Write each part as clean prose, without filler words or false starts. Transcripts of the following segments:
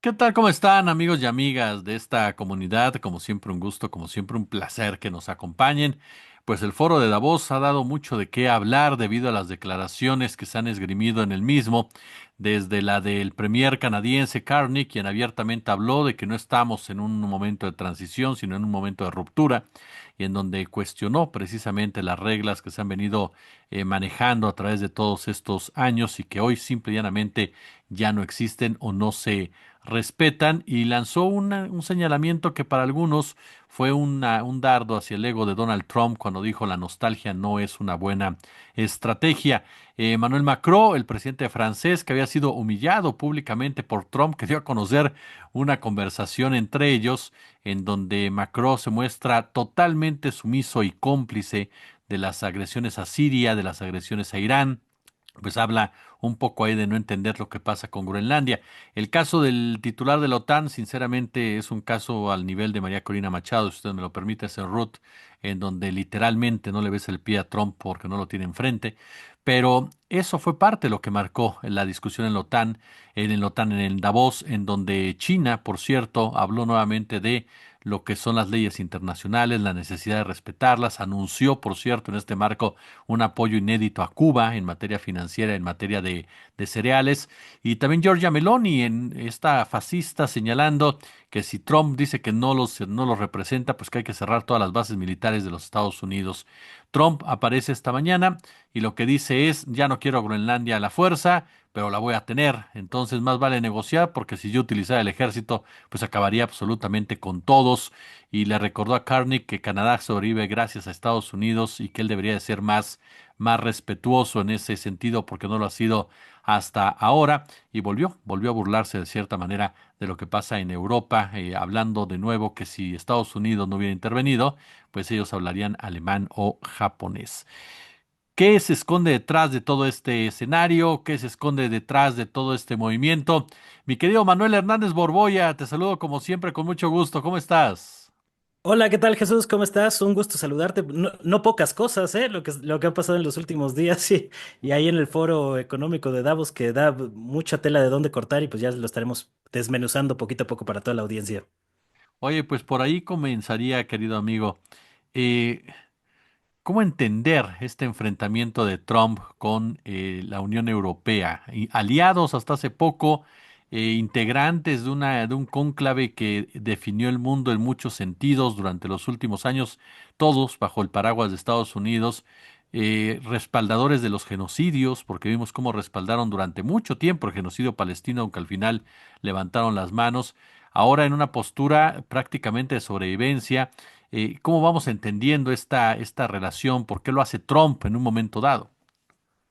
¿Qué tal? ¿Cómo están, amigos y amigas de esta comunidad? Como siempre, un gusto, como siempre, un placer que nos acompañen. Pues el foro de Davos ha dado mucho de qué hablar debido a las declaraciones que se han esgrimido en el mismo, desde la del premier canadiense Carney, quien abiertamente habló de que no estamos en un momento de transición, sino en un momento de ruptura, y en donde cuestionó precisamente las reglas que se han venido manejando a través de todos estos años y que hoy simple y llanamente ya no existen o no se respetan, y lanzó un señalamiento que para algunos fue un dardo hacia el ego de Donald Trump cuando dijo la nostalgia no es una buena estrategia. Emmanuel Macron, el presidente francés, que había sido humillado públicamente por Trump, que dio a conocer una conversación entre ellos en donde Macron se muestra totalmente sumiso y cómplice de las agresiones a Siria, de las agresiones a Irán. Pues habla un poco ahí de no entender lo que pasa con Groenlandia. El caso del titular de la OTAN, sinceramente, es un caso al nivel de María Corina Machado, si usted me lo permite, ese Ruth, en donde literalmente no le ves el pie a Trump porque no lo tiene enfrente. Pero eso fue parte de lo que marcó la discusión en el Davos, en donde China, por cierto, habló nuevamente de lo que son las leyes internacionales, la necesidad de respetarlas, anunció, por cierto, en este marco un apoyo inédito a Cuba en materia financiera, en materia de cereales, y también Giorgia Meloni, en esta fascista, señalando que si Trump dice que no los representa, pues que hay que cerrar todas las bases militares de los Estados Unidos. Trump aparece esta mañana y lo que dice es, ya no quiero Groenlandia a la fuerza, pero la voy a tener. Entonces más vale negociar porque si yo utilizara el ejército, pues acabaría absolutamente con todos. Y le recordó a Carney que Canadá sobrevive gracias a Estados Unidos y que él debería de ser más respetuoso en ese sentido porque no lo ha sido hasta ahora. Y volvió a burlarse de cierta manera de lo que pasa en Europa, hablando de nuevo que si Estados Unidos no hubiera intervenido, pues ellos hablarían alemán o japonés. ¿Qué se esconde detrás de todo este escenario? ¿Qué se esconde detrás de todo este movimiento? Mi querido Manuel Hernández Borboya, te saludo como siempre con mucho gusto. ¿Cómo estás? Hola, ¿qué tal, Jesús? ¿Cómo estás? Un gusto saludarte. No, no pocas cosas, ¿eh? Lo que ha pasado en los últimos días y ahí en el foro económico de Davos que da mucha tela de dónde cortar y pues ya lo estaremos desmenuzando poquito a poco para toda la audiencia. Oye, pues por ahí comenzaría, querido amigo. Eh, ¿Cómo entender este enfrentamiento de Trump con la Unión Europea? Y aliados hasta hace poco, integrantes de un cónclave que definió el mundo en muchos sentidos durante los últimos años, todos bajo el paraguas de Estados Unidos, respaldadores de los genocidios, porque vimos cómo respaldaron durante mucho tiempo el genocidio palestino, aunque al final levantaron las manos. Ahora en una postura prácticamente de sobrevivencia. ¿Cómo vamos entendiendo esta relación? ¿Por qué lo hace Trump en un momento dado?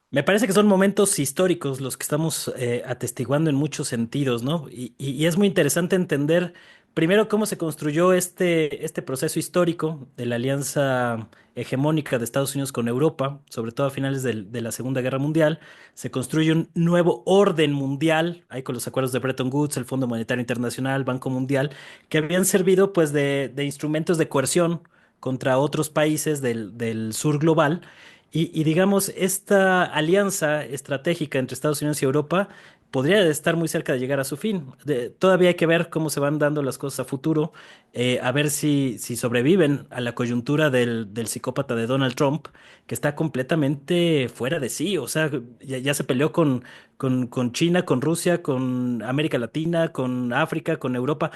Me parece que son momentos históricos los que estamos atestiguando en muchos sentidos, ¿no? Y es muy interesante entender primero cómo se construyó este proceso histórico de la alianza hegemónica de Estados Unidos con Europa, sobre todo a finales de la Segunda Guerra Mundial. Se construye un nuevo orden mundial, ahí con los acuerdos de Bretton Woods, el Fondo Monetario Internacional, Banco Mundial, que habían servido pues de instrumentos de coerción contra otros países del sur global y digamos, esta alianza estratégica entre Estados Unidos y Europa podría estar muy cerca de llegar a su fin. Todavía hay que ver cómo se van dando las cosas a futuro, a ver si sobreviven a la coyuntura del psicópata de Donald Trump, que está completamente fuera de sí. O sea, ya se peleó con China, con Rusia, con América Latina, con África, con Europa.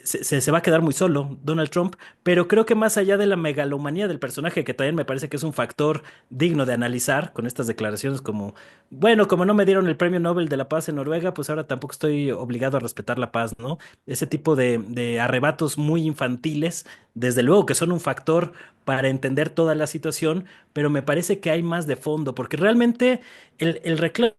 Se va a quedar muy solo Donald Trump, pero creo que más allá de la megalomanía del personaje, que también me parece que es un factor digno de analizar con estas declaraciones como, bueno, como no me dieron el Premio Nobel de la Paz en Noruega, pues ahora tampoco estoy obligado a respetar la paz, ¿no? Ese tipo de arrebatos muy infantiles, desde luego que son un factor para entender toda la situación, pero me parece que hay más de fondo, porque realmente el reclamo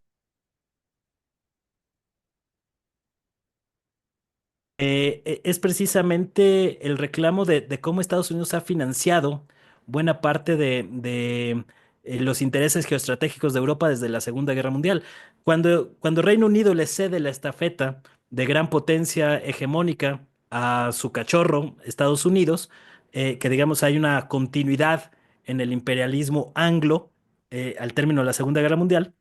es precisamente el reclamo de cómo Estados Unidos ha financiado buena parte de los intereses geoestratégicos de Europa desde la Segunda Guerra Mundial. Cuando Reino Unido le cede la estafeta de gran potencia hegemónica a su cachorro, Estados Unidos, que digamos hay una continuidad en el imperialismo anglo al término de la Segunda Guerra Mundial,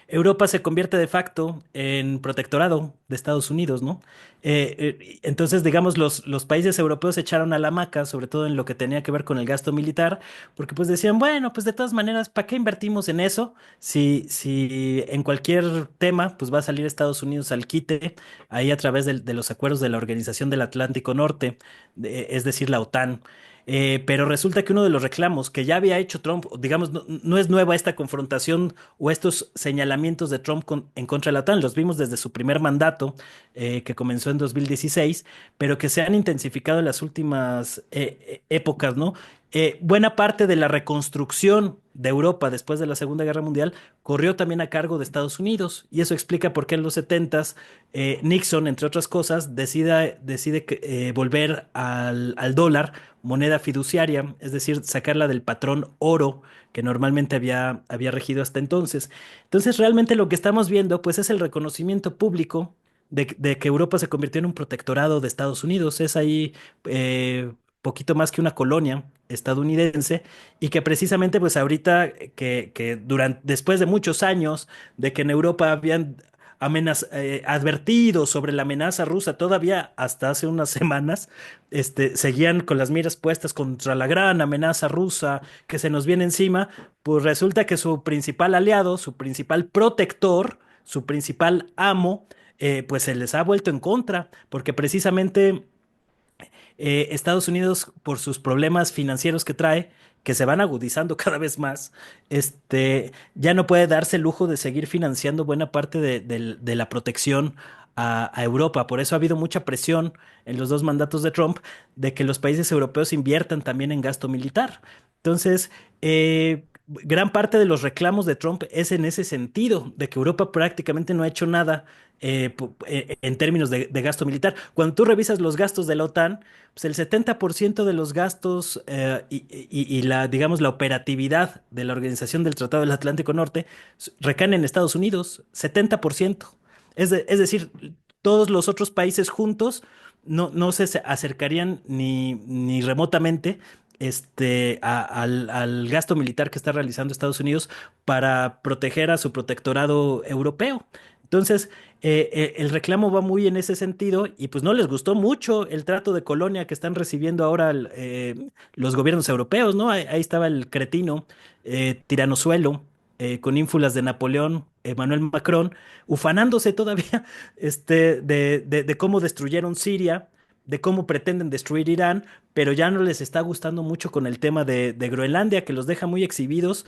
Europa se convierte de facto en protectorado de Estados Unidos, ¿no? Entonces, digamos, los países europeos se echaron a la hamaca, sobre todo en lo que tenía que ver con el gasto militar, porque pues decían, bueno, pues de todas maneras, ¿para qué invertimos en eso? Si en cualquier tema, pues va a salir Estados Unidos al quite, ahí a través de los acuerdos de la Organización del Atlántico Norte, es decir, la OTAN. Pero resulta que uno de los reclamos que ya había hecho Trump, digamos, no es nueva esta confrontación o estos señalamientos de Trump en contra de la OTAN, los vimos desde su primer mandato, que comenzó en 2016, pero que se han intensificado en las últimas épocas, ¿no? Buena parte de la reconstrucción de Europa después de la Segunda Guerra Mundial corrió también a cargo de Estados Unidos, y eso explica por qué en los 70 Nixon, entre otras cosas, decide volver al dólar, moneda fiduciaria, es decir, sacarla del patrón oro que normalmente había regido hasta entonces. Entonces, realmente lo que estamos viendo, pues, es el reconocimiento público de que Europa se convirtió en un protectorado de Estados Unidos. Es ahí poquito más que una colonia estadounidense y que precisamente, pues, ahorita después de muchos años de que en Europa habían advertido sobre la amenaza rusa, todavía hasta hace unas semanas, seguían con las miras puestas contra la gran amenaza rusa que se nos viene encima, pues resulta que su principal aliado, su principal protector, su principal amo, pues se les ha vuelto en contra, porque precisamente Estados Unidos, por sus problemas financieros que trae, que se van agudizando cada vez más, ya no puede darse el lujo de seguir financiando buena parte de la protección a Europa. Por eso ha habido mucha presión en los dos mandatos de Trump de que los países europeos inviertan también en gasto militar. Entonces, gran parte de los reclamos de Trump es en ese sentido, de que Europa prácticamente no ha hecho nada en términos de gasto militar. Cuando tú revisas los gastos de la OTAN, pues el 70% de los gastos y digamos, la operatividad de la Organización del Tratado del Atlántico Norte recaen en Estados Unidos, 70%. Es decir, todos los otros países juntos no se acercarían ni remotamente al gasto militar que está realizando Estados Unidos para proteger a su protectorado europeo. Entonces, el reclamo va muy en ese sentido y pues no les gustó mucho el trato de colonia que están recibiendo ahora los gobiernos europeos, ¿no? Ahí estaba el cretino, tiranozuelo, con ínfulas de Napoleón, Emmanuel Macron, ufanándose todavía de cómo destruyeron Siria, de cómo pretenden destruir Irán, pero ya no les está gustando mucho con el tema de Groenlandia, que los deja muy exhibidos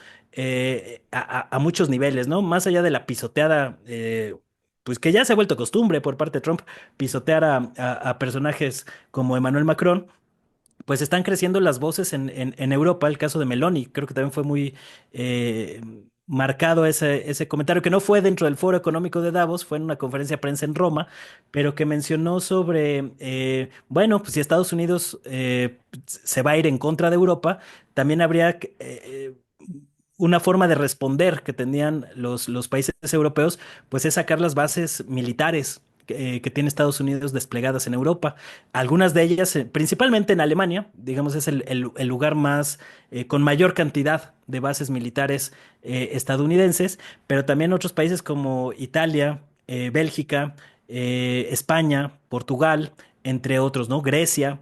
a muchos niveles, ¿no? Más allá de la pisoteada, pues que ya se ha vuelto costumbre por parte de Trump, pisotear a personajes como Emmanuel Macron. Pues están creciendo las voces en Europa. El caso de Meloni, creo que también fue muy eh, marcado ese comentario, que no fue dentro del Foro Económico de Davos, fue en una conferencia de prensa en Roma, pero que mencionó sobre, bueno, pues si Estados Unidos se va a ir en contra de Europa, también habría una forma de responder que tenían los países europeos, pues es sacar las bases militares que tiene Estados Unidos desplegadas en Europa. Algunas de ellas, principalmente en Alemania, digamos, es el lugar más, con mayor cantidad de bases militares estadounidenses, pero también otros países como Italia, Bélgica, España, Portugal, entre otros, ¿no? Grecia.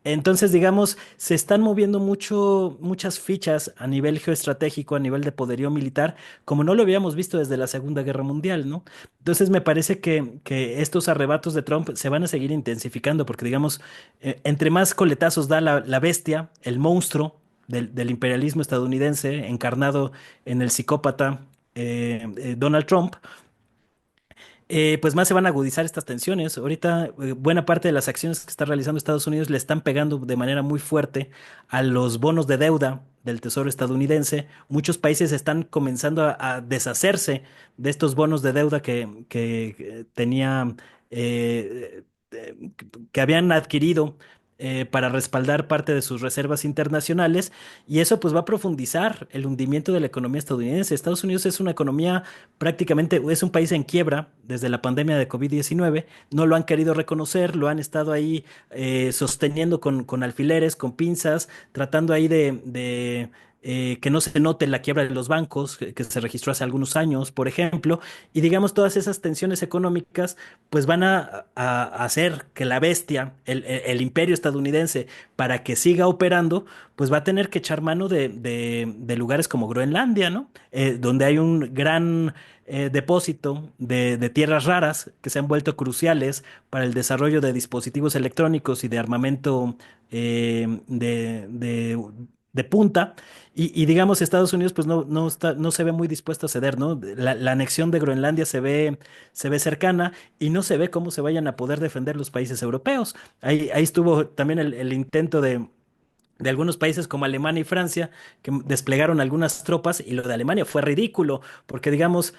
Entonces, digamos, se están moviendo muchas fichas a nivel geoestratégico, a nivel de poderío militar, como no lo habíamos visto desde la Segunda Guerra Mundial, ¿no? Entonces, me parece que estos arrebatos de Trump se van a seguir intensificando, porque, digamos, entre más coletazos da la bestia, el monstruo del imperialismo estadounidense, encarnado en el psicópata Donald Trump, pues más se van a agudizar estas tensiones. Ahorita, buena parte de las acciones que está realizando Estados Unidos le están pegando de manera muy fuerte a los bonos de deuda del Tesoro estadounidense. Muchos países están comenzando a deshacerse de estos bonos de deuda que tenía, eh, eh, que habían adquirido para respaldar parte de sus reservas internacionales, y eso pues va a profundizar el hundimiento de la economía estadounidense. Estados Unidos es una economía prácticamente, es un país en quiebra desde la pandemia de COVID-19. No lo han querido reconocer, lo han estado ahí sosteniendo con alfileres, con pinzas, tratando ahí que no se note la quiebra de los bancos que se registró hace algunos años, por ejemplo, y digamos todas esas tensiones económicas pues van a hacer que la bestia, el imperio estadounidense, para que siga operando, pues va a tener que echar mano de lugares como Groenlandia, ¿no? Donde hay un gran depósito de tierras raras que se han vuelto cruciales para el desarrollo de dispositivos electrónicos y de armamento de punta. Y digamos, Estados Unidos pues no se ve muy dispuesto a ceder, ¿no? La anexión de Groenlandia se ve cercana y no se ve cómo se vayan a poder defender los países europeos. Ahí estuvo también el intento de algunos países como Alemania y Francia, que desplegaron algunas tropas, y lo de Alemania fue ridículo, porque digamos,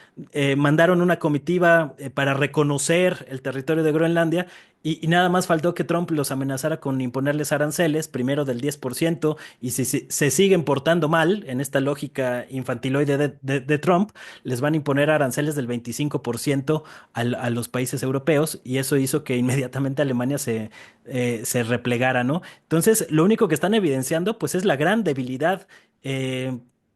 mandaron una comitiva para reconocer el territorio de Groenlandia, y nada más faltó que Trump los amenazara con imponerles aranceles, primero del 10%, y si se siguen portando mal, en esta lógica infantiloide de Trump, les van a imponer aranceles del 25% a los países europeos, y eso hizo que inmediatamente Alemania se replegara, ¿no? Entonces, lo único que están evidenciando, pues, es la gran debilidad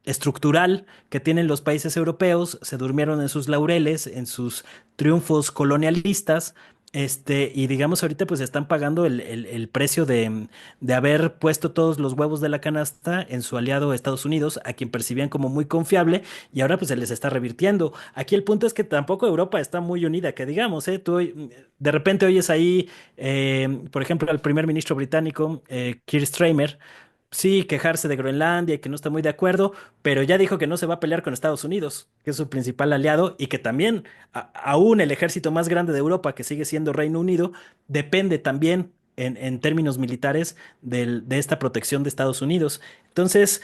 estructural que tienen los países europeos. Se durmieron en sus laureles, en sus triunfos colonialistas. Y digamos, ahorita pues están pagando el precio de haber puesto todos los huevos de la canasta en su aliado Estados Unidos, a quien percibían como muy confiable, y ahora pues se les está revirtiendo. Aquí el punto es que tampoco Europa está muy unida, que digamos, ¿eh? De repente oyes ahí por ejemplo, al primer ministro británico, Keir Starmer, sí, quejarse de Groenlandia y que no está muy de acuerdo, pero ya dijo que no se va a pelear con Estados Unidos, que es su principal aliado, y que también, aún el ejército más grande de Europa, que sigue siendo Reino Unido, depende también en términos militares de esta protección de Estados Unidos. Entonces,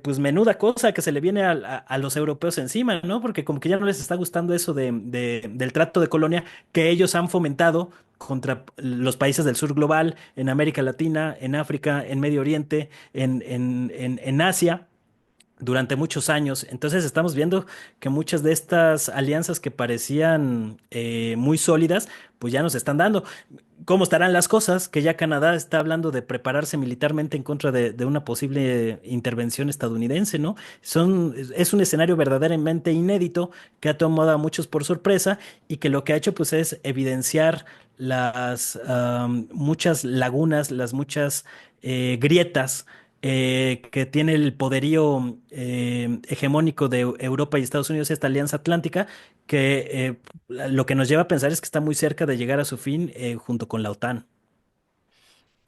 pues menuda cosa que se le viene a los europeos encima, ¿no? Porque como que ya no les está gustando eso del trato de colonia que ellos han fomentado contra los países del sur global, en América Latina, en África, en Medio Oriente, en Asia durante muchos años. Entonces estamos viendo que muchas de estas alianzas que parecían muy sólidas, pues ya nos están dando. ¿Cómo estarán las cosas? Que ya Canadá está hablando de prepararse militarmente en contra de una posible intervención estadounidense, ¿no? Es un escenario verdaderamente inédito que ha tomado a muchos por sorpresa, y que lo que ha hecho pues es evidenciar las muchas lagunas, las muchas grietas que tiene el poderío hegemónico de Europa y Estados Unidos, esta alianza atlántica, que lo que nos lleva a pensar es que está muy cerca de llegar a su fin junto con la OTAN.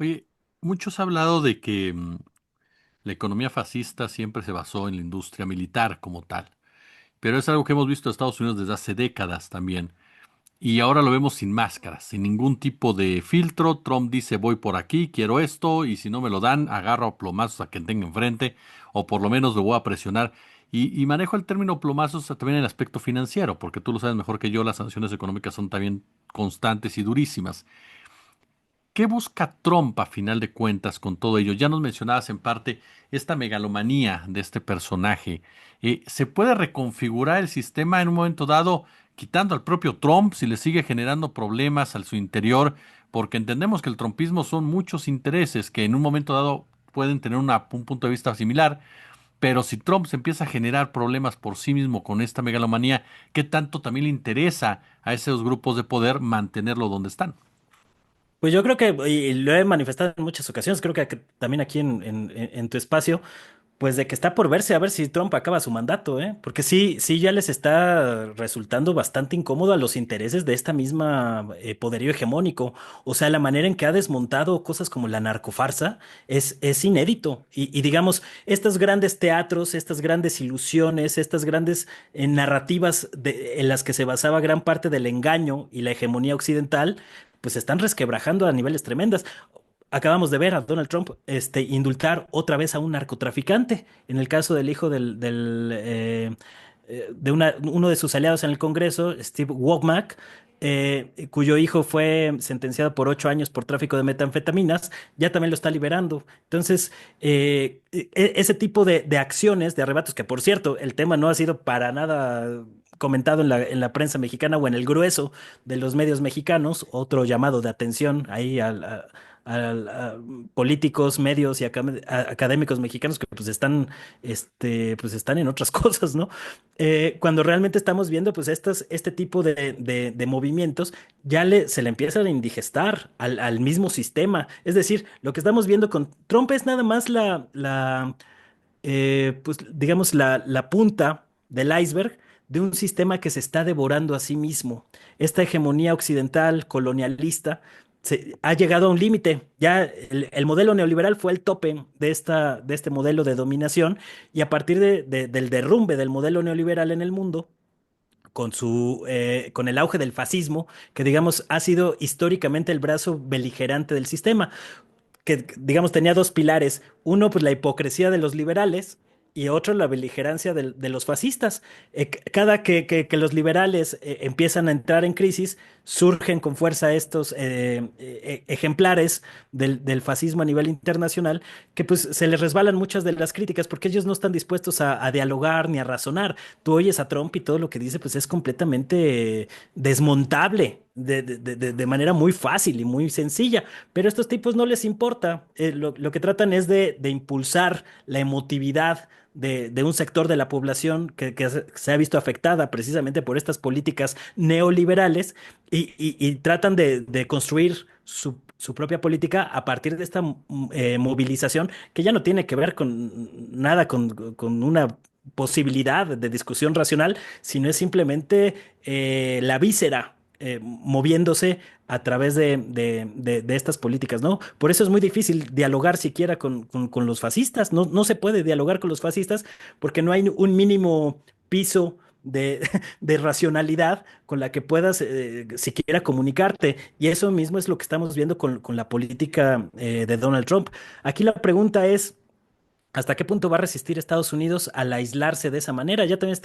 Oye, muchos han hablado de que la economía fascista siempre se basó en la industria militar como tal, pero es algo que hemos visto en Estados Unidos desde hace décadas también. Y ahora lo vemos sin máscaras, sin ningún tipo de filtro. Trump dice voy por aquí, quiero esto, y si no me lo dan, agarro a plomazos a quien tenga enfrente, o por lo menos lo voy a presionar. Y manejo el término plomazos también en el aspecto financiero, porque tú lo sabes mejor que yo, las sanciones económicas son también constantes y durísimas. ¿Qué busca Trump a final de cuentas con todo ello? Ya nos mencionabas en parte esta megalomanía de este personaje. ¿Se puede reconfigurar el sistema en un momento dado, quitando al propio Trump si le sigue generando problemas al su interior? Porque entendemos que el trumpismo son muchos intereses que en un momento dado pueden tener un punto de vista similar, pero si Trump se empieza a generar problemas por sí mismo con esta megalomanía, ¿qué tanto también le interesa a esos grupos de poder mantenerlo donde están? Pues yo creo que, y lo he manifestado en muchas ocasiones, creo que también aquí en tu espacio, pues de que está por verse a ver si Trump acaba su mandato, ¿eh? Porque sí ya les está resultando bastante incómodo a los intereses de esta misma poderío hegemónico. O sea, la manera en que ha desmontado cosas como la narcofarsa es inédito. Y digamos, estos grandes teatros, estas grandes ilusiones, estas grandes narrativas en las que se basaba gran parte del engaño y la hegemonía occidental, pues se están resquebrajando a niveles tremendas. Acabamos de ver a Donald Trump indultar otra vez a un narcotraficante, en el caso del hijo de uno de sus aliados en el Congreso, Steve Womack, cuyo hijo fue sentenciado por 8 años por tráfico de metanfetaminas, ya también lo está liberando. Entonces, ese tipo de acciones, de arrebatos, que por cierto, el tema no ha sido para nada comentado en la prensa mexicana o en el grueso de los medios mexicanos, otro llamado de atención ahí a políticos, medios y académicos mexicanos que pues están, pues están en otras cosas, ¿no? Cuando realmente estamos viendo pues este tipo de movimientos, se le empiezan a indigestar al mismo sistema. Es decir, lo que estamos viendo con Trump es nada más pues digamos, la punta del iceberg de un sistema que se está devorando a sí mismo. Esta hegemonía occidental colonialista ha llegado a un límite. Ya el modelo neoliberal fue el tope de este modelo de dominación y a partir del derrumbe del modelo neoliberal en el mundo, con el auge del fascismo, que digamos ha sido históricamente el brazo beligerante del sistema que, digamos, tenía dos pilares. Uno, pues la hipocresía de los liberales y otro, la beligerancia de los fascistas. Cada que los liberales empiezan a entrar en crisis, surgen con fuerza estos ejemplares del fascismo a nivel internacional, que pues se les resbalan muchas de las críticas porque ellos no están dispuestos a dialogar ni a razonar. Tú oyes a Trump y todo lo que dice pues es completamente desmontable. De manera muy fácil y muy sencilla. Pero a estos tipos no les importa. Lo que tratan es de impulsar la emotividad de un sector de la población que se ha visto afectada precisamente por estas políticas neoliberales y tratan de construir su propia política a partir de esta movilización que ya no tiene que ver con nada con una posibilidad de discusión racional, sino es simplemente la víscera moviéndose a través de estas políticas, ¿no? Por eso es muy difícil dialogar siquiera con los fascistas. No se puede dialogar con los fascistas porque no hay un mínimo piso de racionalidad con la que puedas siquiera comunicarte. Y eso mismo es lo que estamos viendo con la política de Donald Trump. Aquí la pregunta es, ¿hasta qué punto va a resistir Estados Unidos al aislarse de esa manera? Ya también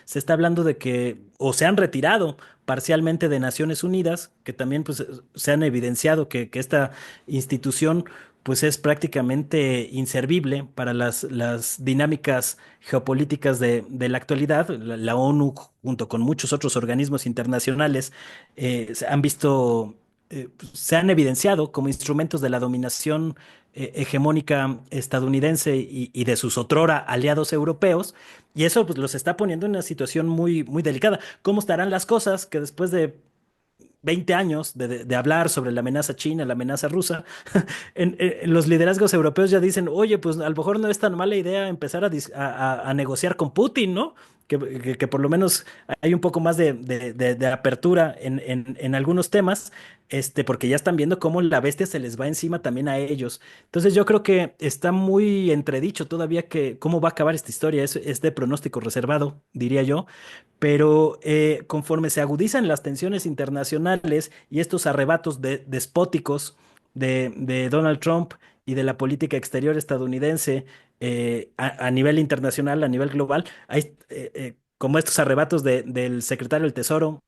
se está hablando de que, o se han retirado parcialmente de Naciones Unidas, que también pues, se han evidenciado que esta institución pues es prácticamente inservible para las dinámicas geopolíticas de la actualidad. La ONU, junto con muchos otros organismos internacionales, se han evidenciado como instrumentos de la dominación hegemónica estadounidense y de sus otrora aliados europeos, y eso pues, los está poniendo en una situación muy delicada. ¿Cómo estarán las cosas que después de 20 años de hablar sobre la amenaza china, la amenaza rusa, en los liderazgos europeos ya dicen, oye, pues a lo mejor no es tan mala idea empezar a negociar con Putin, ¿no? Que por lo menos hay un poco más de apertura en algunos temas, porque ya están viendo cómo la bestia se les va encima también a ellos. Entonces yo creo que está muy entredicho todavía que cómo va a acabar esta historia. Es de pronóstico reservado, diría yo. Pero conforme se agudizan las tensiones internacionales y estos arrebatos despóticos de Donald Trump y de la política exterior estadounidense a nivel internacional, a nivel global, hay como estos arrebatos del secretario del Tesoro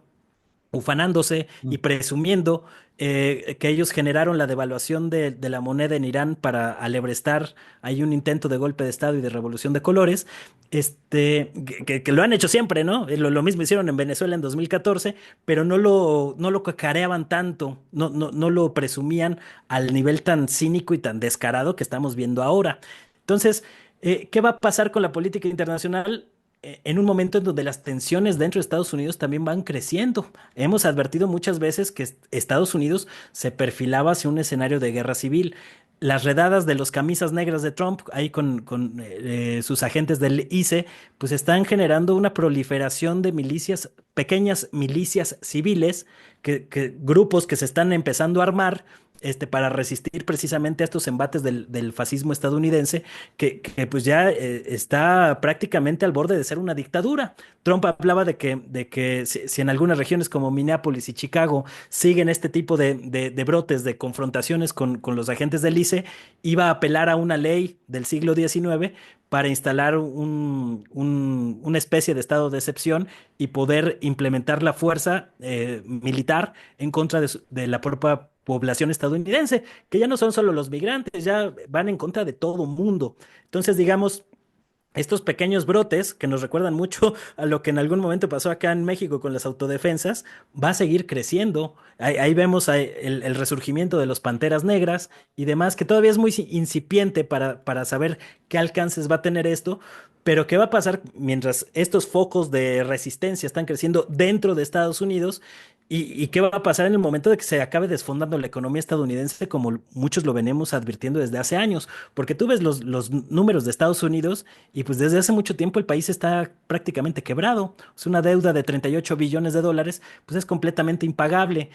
ufanándose y presumiendo que ellos generaron la devaluación de la moneda en Irán para alebrestar hay un intento de golpe de Estado y de revolución de colores, que lo han hecho siempre, ¿no? Lo mismo hicieron en Venezuela en 2014, pero no lo cacareaban tanto, no lo presumían al nivel tan cínico y tan descarado que estamos viendo ahora. Entonces, ¿qué va a pasar con la política internacional? En un momento en donde las tensiones dentro de Estados Unidos también van creciendo. Hemos advertido muchas veces que Estados Unidos se perfilaba hacia un escenario de guerra civil. Las redadas de los camisas negras de Trump, ahí con sus agentes del ICE, pues están generando una proliferación de milicias, pequeñas milicias civiles, grupos que se están empezando a armar para resistir precisamente a estos embates del fascismo estadounidense, pues ya está prácticamente al borde de ser una dictadura. Trump hablaba de que si en algunas regiones como Minneapolis y Chicago siguen este tipo de brotes, de confrontaciones con los agentes del ICE, iba a apelar a una ley del siglo XIX para instalar una especie de estado de excepción y poder implementar la fuerza militar en contra de la propia población estadounidense, que ya no son solo los migrantes, ya van en contra de todo mundo. Entonces, digamos, estos pequeños brotes que nos recuerdan mucho a lo que en algún momento pasó acá en México con las autodefensas, va a seguir creciendo. Ahí vemos el resurgimiento de los panteras negras y demás, que todavía es muy incipiente para saber qué alcances va a tener esto, pero qué va a pasar mientras estos focos de resistencia están creciendo dentro de Estados Unidos. Y qué va a pasar en el momento de que se acabe desfondando la economía estadounidense, como muchos lo venimos advirtiendo desde hace años? Porque tú ves los números de Estados Unidos y pues desde hace mucho tiempo el país está prácticamente quebrado. Es una deuda de 38 billones de dólares, pues es completamente impagable.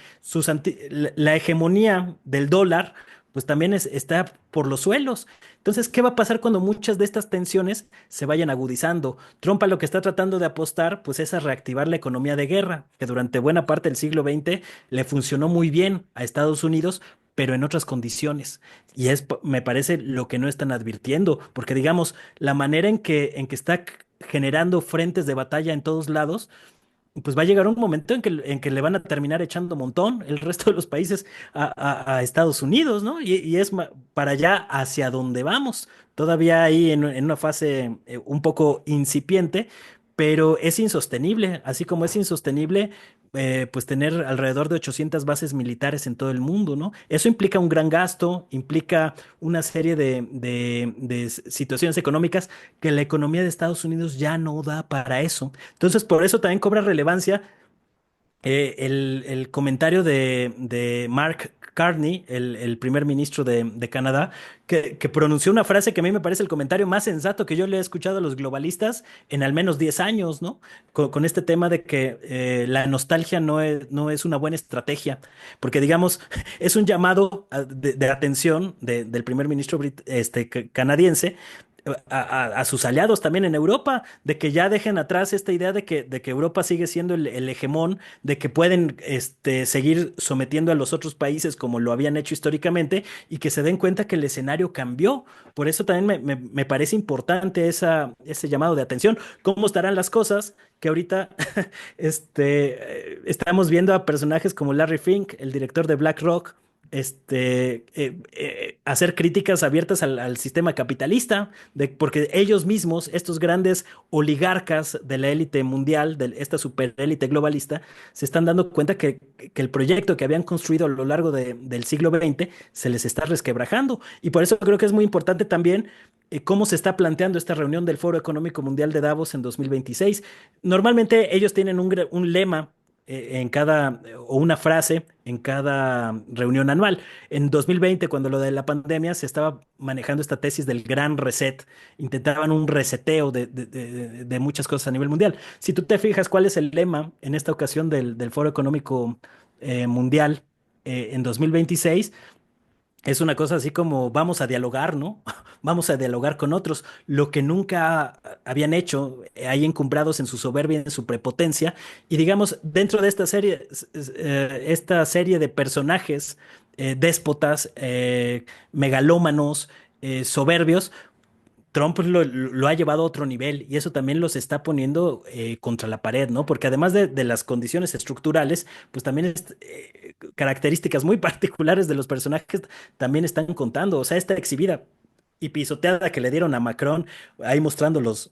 La hegemonía del dólar, pues también está por los suelos. Entonces, ¿qué va a pasar cuando muchas de estas tensiones se vayan agudizando? Trump a lo que está tratando de apostar, pues es a reactivar la economía de guerra, que durante buena parte del siglo XX le funcionó muy bien a Estados Unidos, pero en otras condiciones. Y me parece lo que no están advirtiendo, porque digamos, la manera en que está generando frentes de batalla en todos lados, pues va a llegar un momento en que le van a terminar echando montón el resto de los países a Estados Unidos, ¿no? Y es para allá hacia donde vamos. Todavía ahí en una fase un poco incipiente, pero es insostenible, así como es insostenible. Pues tener alrededor de 800 bases militares en todo el mundo, ¿no? Eso implica un gran gasto, implica una serie de situaciones económicas que la economía de Estados Unidos ya no da para eso. Entonces, por eso también cobra relevancia el comentario de Mark Carney, el primer ministro de Canadá, que pronunció una frase que a mí me parece el comentario más sensato que yo le he escuchado a los globalistas en al menos 10 años, ¿no? Con este tema de que la nostalgia no es una buena estrategia, porque digamos, es un llamado de atención del primer ministro canadiense a sus aliados también en Europa, de que ya dejen atrás esta idea de que Europa sigue siendo el hegemón, de que pueden seguir sometiendo a los otros países como lo habían hecho históricamente y que se den cuenta que el escenario cambió. Por eso también me parece importante ese llamado de atención. ¿Cómo estarán las cosas? Que ahorita estamos viendo a personajes como Larry Fink, el director de BlackRock, hacer críticas abiertas al sistema capitalista, porque ellos mismos, estos grandes oligarcas de la élite mundial, de esta superélite globalista, se están dando cuenta que el proyecto que habían construido a lo largo del siglo XX se les está resquebrajando. Y por eso creo que es muy importante también cómo se está planteando esta reunión del Foro Económico Mundial de Davos en 2026. Normalmente ellos tienen un lema o una frase en cada reunión anual. En 2020, cuando lo de la pandemia, se estaba manejando esta tesis del gran reset. Intentaban un reseteo de muchas cosas a nivel mundial. Si tú te fijas cuál es el lema en esta ocasión del Foro Económico Mundial en 2026, es una cosa así como vamos a dialogar, ¿no? Vamos a dialogar con otros, lo que nunca habían hecho, ahí encumbrados en su soberbia, en su prepotencia. Y digamos, dentro de esta serie de personajes déspotas, megalómanos, soberbios, Trump lo ha llevado a otro nivel y eso también los está poniendo contra la pared, ¿no? Porque además de las condiciones estructurales, pues también características muy particulares de los personajes también están contando. O sea, esta exhibida y pisoteada que le dieron a Macron, ahí mostrando los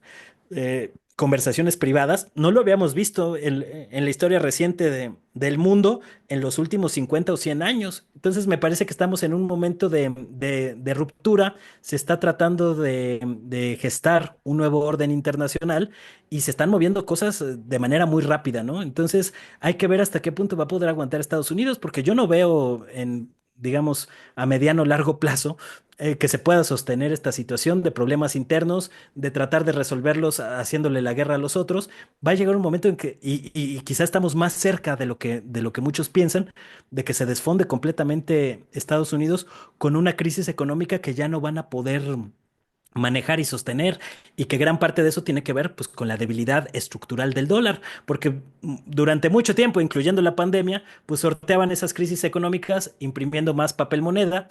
conversaciones privadas, no lo habíamos visto en la historia reciente del mundo en los últimos 50 o 100 años. Entonces me parece que estamos en un momento de ruptura, se está tratando de gestar un nuevo orden internacional y se están moviendo cosas de manera muy rápida, ¿no? Entonces hay que ver hasta qué punto va a poder aguantar Estados Unidos, porque yo no veo digamos, a mediano o largo plazo, que se pueda sostener esta situación de problemas internos, de tratar de resolverlos haciéndole la guerra a los otros. Va a llegar un momento en que, y quizá estamos más cerca de lo que muchos piensan, de que se desfonde completamente Estados Unidos con una crisis económica que ya no van a poder manejar y sostener, y que gran parte de eso tiene que ver pues con la debilidad estructural del dólar, porque durante mucho tiempo, incluyendo la pandemia, pues sorteaban esas crisis económicas imprimiendo más papel moneda,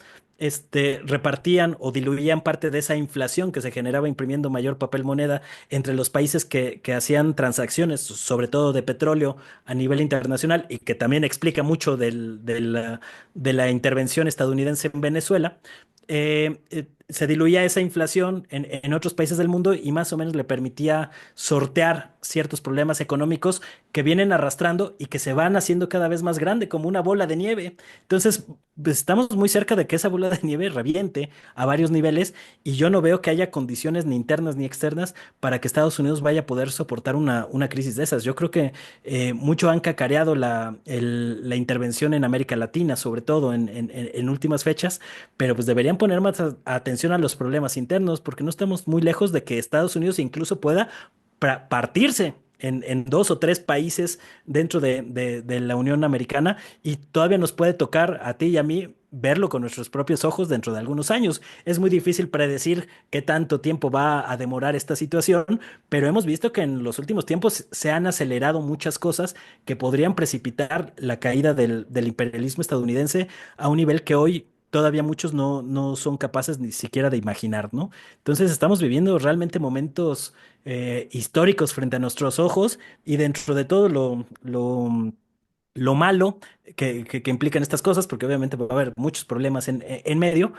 repartían o diluían parte de esa inflación que se generaba imprimiendo mayor papel moneda entre los países que hacían transacciones, sobre todo de petróleo a nivel internacional, y que también explica mucho de la intervención estadounidense en Venezuela. se diluía esa inflación en otros países del mundo y más o menos le permitía sortear ciertos problemas económicos que vienen arrastrando y que se van haciendo cada vez más grande, como una bola de nieve. Entonces, pues, estamos muy cerca de que esa bola de nieve reviente a varios niveles y yo no veo que haya condiciones ni internas ni externas para que Estados Unidos vaya a poder soportar una crisis de esas. Yo creo que mucho han cacareado la intervención en América Latina, sobre todo en últimas fechas, pero pues deberían poner más atención a los problemas internos, porque no estamos muy lejos de que Estados Unidos incluso pueda partirse en dos o tres países dentro de la Unión Americana y todavía nos puede tocar a ti y a mí verlo con nuestros propios ojos dentro de algunos años. Es muy difícil predecir qué tanto tiempo va a demorar esta situación, pero hemos visto que en los últimos tiempos se han acelerado muchas cosas que podrían precipitar la caída del imperialismo estadounidense a un nivel que hoy todavía muchos no son capaces ni siquiera de imaginar, ¿no? Entonces estamos viviendo realmente momentos históricos frente a nuestros ojos y dentro de todo lo malo que implican estas cosas, porque obviamente va a haber muchos problemas en medio,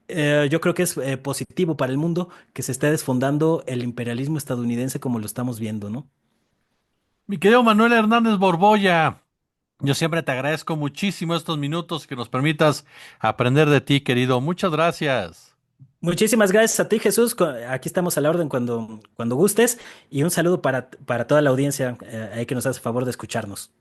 yo creo que es positivo para el mundo que se esté desfondando el imperialismo estadounidense como lo estamos viendo, ¿no? Mi querido Manuel Hernández Borbolla, yo siempre te agradezco muchísimo estos minutos que nos permitas aprender de ti, querido. Muchas gracias. Muchísimas gracias a ti, Jesús. Aquí estamos a la orden cuando gustes y un saludo para toda la audiencia ahí que nos hace favor de escucharnos.